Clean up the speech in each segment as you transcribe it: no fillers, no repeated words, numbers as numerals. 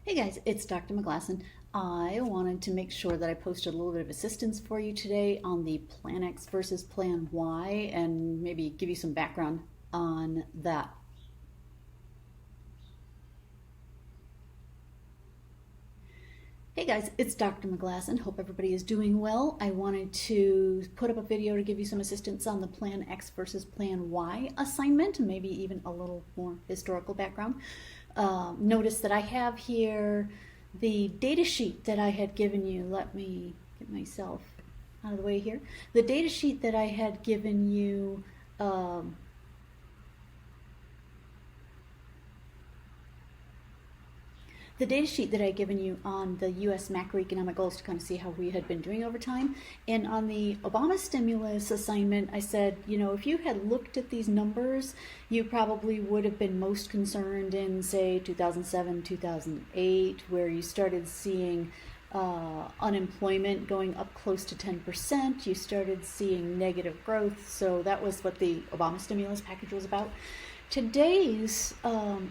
Hey guys, it's Dr. McGlasson. I wanted to make sure that I posted a little bit of assistance for you today on the Plan X versus Plan Y and maybe give you some background on that. Hey guys, it's Dr. McGlasson. Hope everybody is doing well. I wanted to put up a video to give you some assistance on the Plan X versus Plan Y assignment, and maybe even a little more historical background. Notice that I have here the data sheet that I had given you. Let me get myself out of the way here. The data sheet that I had given you the data sheet that I had given you on the U.S. macroeconomic goals to kind of see how we had been doing over time. And on the Obama stimulus assignment, I said, if you had looked at these numbers, you probably would have been most concerned in, say, 2007, 2008, where you started seeing unemployment going up close to 10%. You started seeing negative growth. So that was what the Obama stimulus package was about. Today's,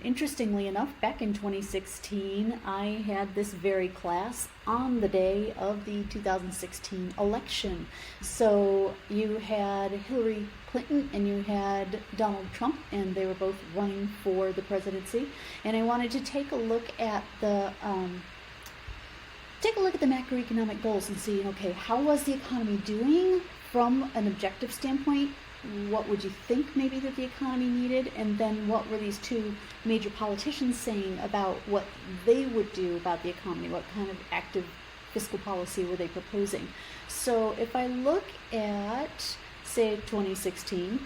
interestingly enough, back in 2016, I had this very class on the day of the 2016 election. So you had Hillary Clinton and you had Donald Trump, and they were both running for the presidency. And I wanted to take a look at the macroeconomic goals and see, okay, how was the economy doing from an objective standpoint? What would you think maybe that the economy needed? And then what were these two major politicians saying about what they would do about the economy? What kind of active fiscal policy were they proposing? So if I look at, say, 2016,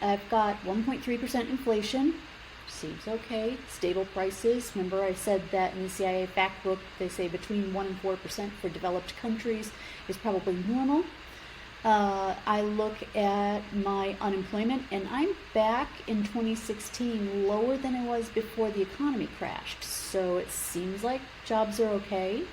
I've got 1.3% inflation. Seems okay. Stable prices. Remember I said that in the CIA fact book, they say between 1 and 4% for developed countries is probably normal. I look at my unemployment, and I'm back in 2016 lower than I was before the economy crashed. So it seems like jobs are okay.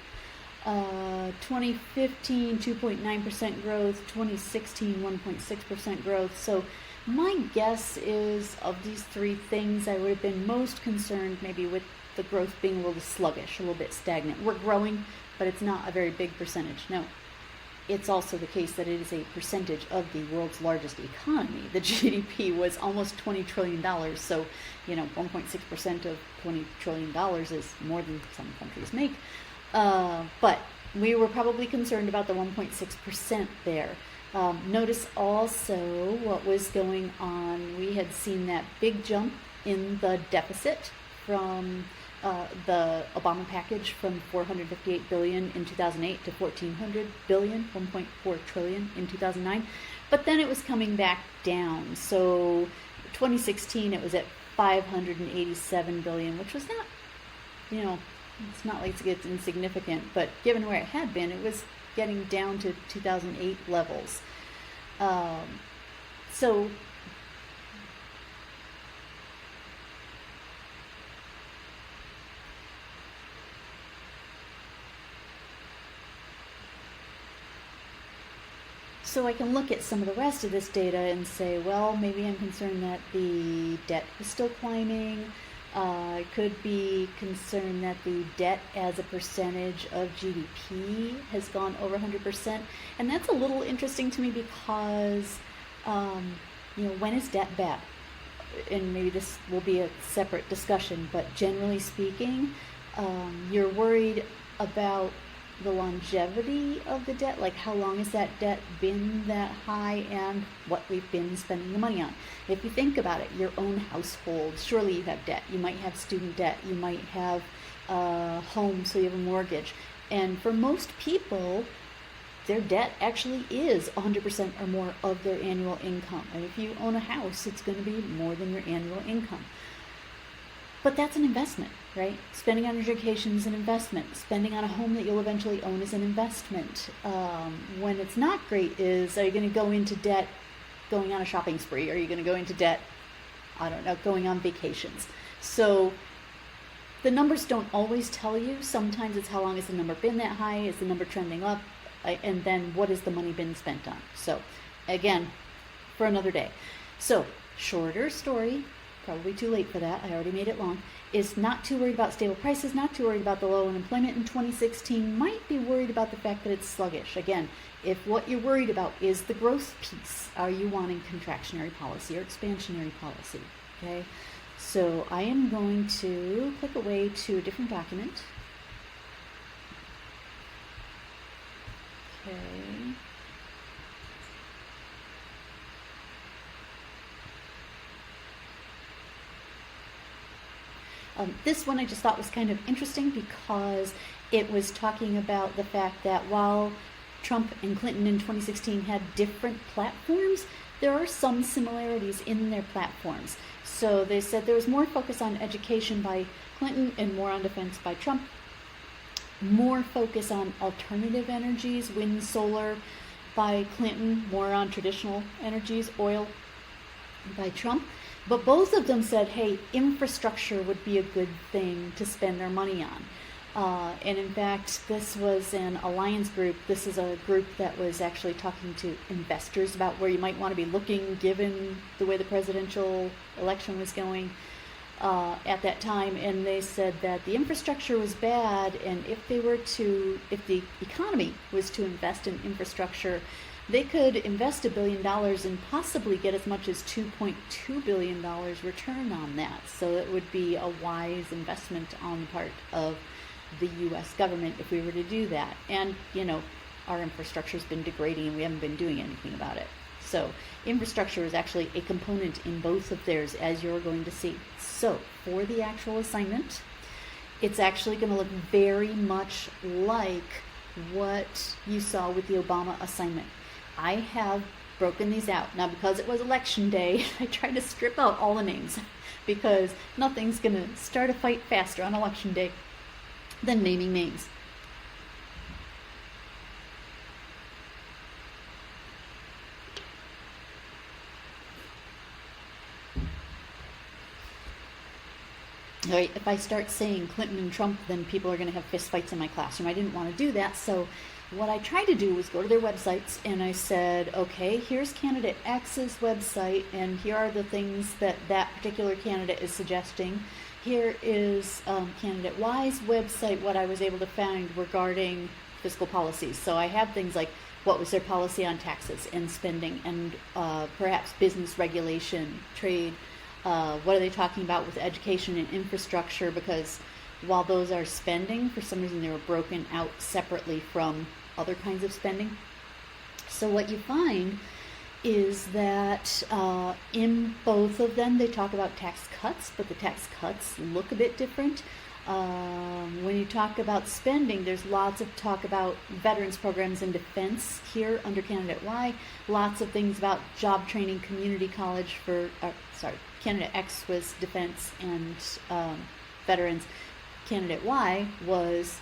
2015, 2.9% growth. 2016, 1.6% growth. So my guess is of these three things, I would have been most concerned maybe with the growth being a little sluggish, a little bit stagnant. We're growing, but it's not a very big percentage. No. It's also the case that it is a percentage of the world's largest economy. The GDP was almost $20 trillion, so 1.6% of $20 trillion is more than some countries make. But we were probably concerned about the 1.6% there. Notice also what was going on. We had seen that big jump in the deficit from the Obama package from $458 billion in 2008 to $1,400 billion, $1.4 trillion in 2009. But then it was coming back down. So 2016 it was at $587 billion, which was not, it's not like it's insignificant, but given where it had been, it was getting down to 2008 levels. So I can look at some of the rest of this data and say, well, maybe I'm concerned that the debt is still climbing. I could be concerned that the debt as a percentage of GDP has gone over 100%. And that's a little interesting to me because, when is debt bad? And maybe this will be a separate discussion, but generally speaking, you're worried about the longevity of the debt, like how long has that debt been that high and what we've been spending the money on. If you think about it, your own household, surely you have debt. You might have student debt. You might have a home, so you have a mortgage. And for most people, their debt actually is 100% or more of their annual income. And if you own a house, it's going to be more than your annual income. But that's an investment, right? Spending on education is an investment. Spending on a home that you'll eventually own is an investment. When it's not great is, are you going to go into debt going on a shopping spree? Are you going to go into debt, going on vacations? So the numbers don't always tell you. Sometimes it's how long has the number been that high? Is the number trending up? And then what has the money been spent on? So again, for another day. So shorter story. probably too late for that, I already made it long, is not too worried about stable prices, not too worried about the low unemployment in 2016, might be worried about the fact that it's sluggish. Again, if what you're worried about is the growth piece, are you wanting contractionary policy or expansionary policy? Okay, so I am going to click away to a different document. Okay. This one I just thought was kind of interesting because it was talking about the fact that while Trump and Clinton in 2016 had different platforms, there are some similarities in their platforms. So they said there was more focus on education by Clinton and more on defense by Trump. More focus on alternative energies, wind, solar by Clinton, more on traditional energies, oil by Trump. But both of them said, hey, infrastructure would be a good thing to spend our money on. And in fact, this was an alliance group. This is a group that was actually talking to investors about where you might want to be looking given the way the presidential election was going at that time. And they said that the infrastructure was bad, and if the economy was to invest in infrastructure, they could invest $1 billion and possibly get as much as $2.2 billion return on that. So it would be a wise investment on the part of the U.S. government if we were to do that. And, our infrastructure has been degrading and we haven't been doing anything about it. So infrastructure is actually a component in both of theirs, as you're going to see. So for the actual assignment, it's actually going to look very much like what you saw with the Obama assignment. I have broken these out. Now, because it was election day, I tried to strip out all the names because nothing's going to start a fight faster on election day than naming names. All right, if I start saying Clinton and Trump, then people are going to have fistfights in my classroom. I didn't want to do that, so what I tried to do was go to their websites, and I said, okay, here's candidate X's website, and here are the things that that particular candidate is suggesting. Here is candidate Y's website, what I was able to find regarding fiscal policies. So I have things like what was their policy on taxes and spending and perhaps business regulation, trade. What are they talking about with education and infrastructure? Because while those are spending, for some reason they were broken out separately from other kinds of spending. So what you find is that in both of them they talk about tax cuts, but the tax cuts look a bit different. When you talk about spending, there's lots of talk about veterans programs and defense here under candidate Y. Lots of things about job training, community college for, candidate X was defense and veterans. Candidate Y was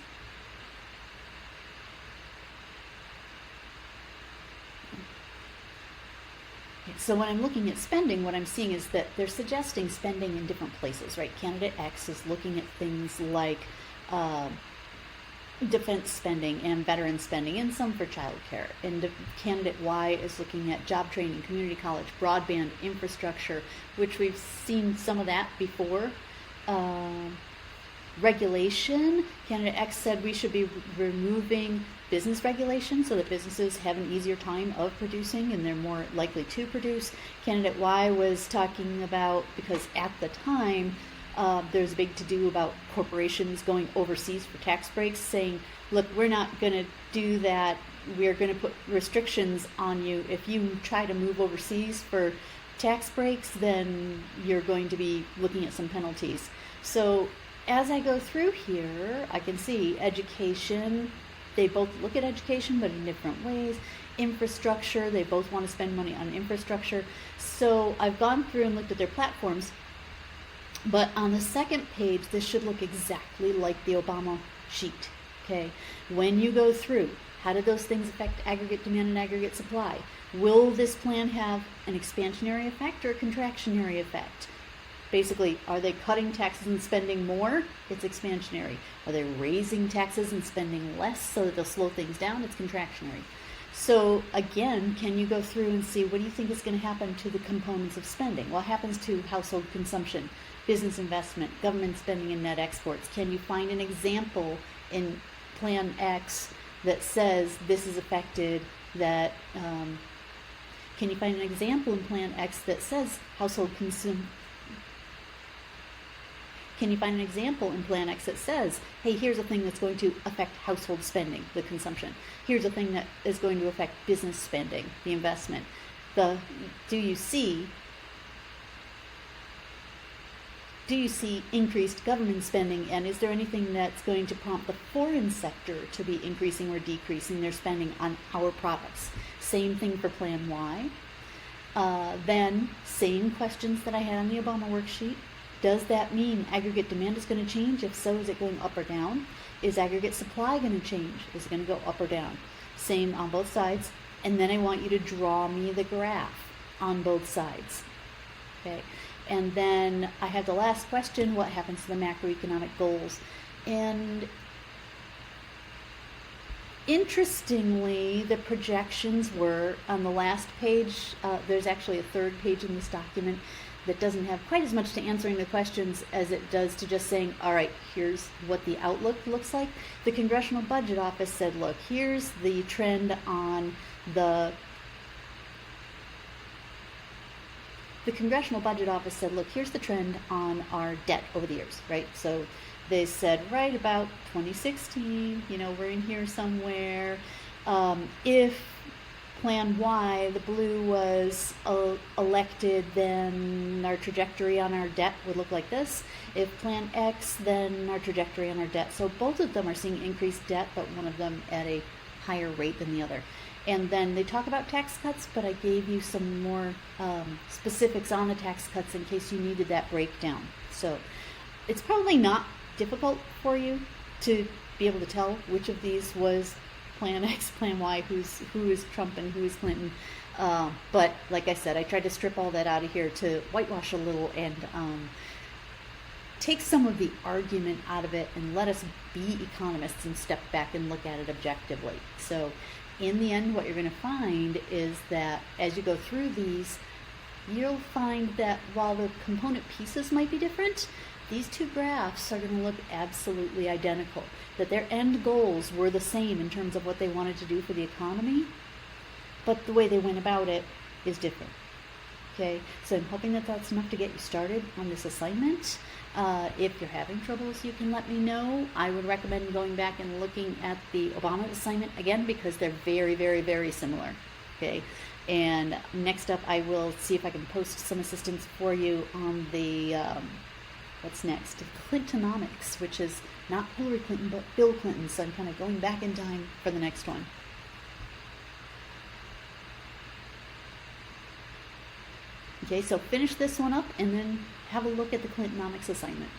so when I'm looking at spending, what I'm seeing is that they're suggesting spending in different places, right? Candidate X is looking at things like defense spending and veteran spending and some for childcare. And candidate Y is looking at job training, community college, broadband, infrastructure, which we've seen some of that before. Regulation, candidate X said we should be removing business regulation so that businesses have an easier time of producing and they're more likely to produce. Candidate Y was talking about, because at the time there's a big to-do about corporations going overseas for tax breaks, saying, look, we're not going to do that. We're going to put restrictions on you. If you try to move overseas for tax breaks, then you're going to be looking at some penalties. So as I go through here, I can see education. They both look at education, but in different ways. Infrastructure, they both want to spend money on infrastructure. So I've gone through and looked at their platforms. But on the second page, this should look exactly like the Obama sheet. Okay, when you go through, how do those things affect aggregate demand and aggregate supply? Will this plan have an expansionary effect or a contractionary effect? Basically, are they cutting taxes and spending more? It's expansionary. Are they raising taxes and spending less so that they'll slow things down? It's contractionary. So again, can you go through and see what do you think is going to happen to the components of spending? What happens to household consumption, business investment, government spending, and net exports? Can you find an example in Plan X that says this is affected, that can you find an example in Plan X that says household Can you find an example in Plan X that says, hey, here's a thing that's going to affect household spending, the consumption. Here's a thing that is going to affect business spending, the investment. Do you see increased government spending, and is there anything that's going to prompt the foreign sector to be increasing or decreasing their spending on our products? Same thing for Plan Y. Then, same questions that I had on the Obama worksheet. Does that mean aggregate demand is going to change? If so, is it going up or down? Is aggregate supply going to change? Is it going to go up or down? Same on both sides. And then I want you to draw me the graph on both sides. Okay. And then I have the last question, what happens to the macroeconomic goals? And interestingly, the projections were on the last page. There's actually a third page in this document that doesn't have quite as much to answering the questions as it does to just saying, all right, here's what the outlook looks like. The Congressional Budget Office said, look, here's the trend on the Congressional Budget Office said, look, here's the trend on our debt over the years, right? So they said right about 2016, we're in here somewhere. If Plan Y, the blue, was elected, then our trajectory on our debt would look like this. If Plan X, then our trajectory on our debt. So both of them are seeing increased debt, but one of them at a higher rate than the other. And then they talk about tax cuts, but I gave you some more specifics on the tax cuts in case you needed that breakdown. So it's probably not difficult for you to be able to tell which of these was Plan X, Plan Y, who is Trump and who is Clinton. But like I said, I tried to strip all that out of here to whitewash a little and take some of the argument out of it and let us be economists and step back and look at it objectively. So in the end, what you're going to find is that as you go through these, you'll find that while the component pieces might be different, these two graphs are going to look absolutely identical, that their end goals were the same in terms of what they wanted to do for the economy, but the way they went about it is different. Okay, so I'm hoping that that's enough to get you started on this assignment. If you're having troubles, you can let me know. I would recommend going back and looking at the Obama assignment again because they're very, very, very similar. Okay, and next up I will see if I can post some assistance for you on the what's next? Clintonomics, which is not Hillary Clinton, but Bill Clinton. So I'm kind of going back in time for the next one. Okay, so finish this one up and then have a look at the Clintonomics assignment.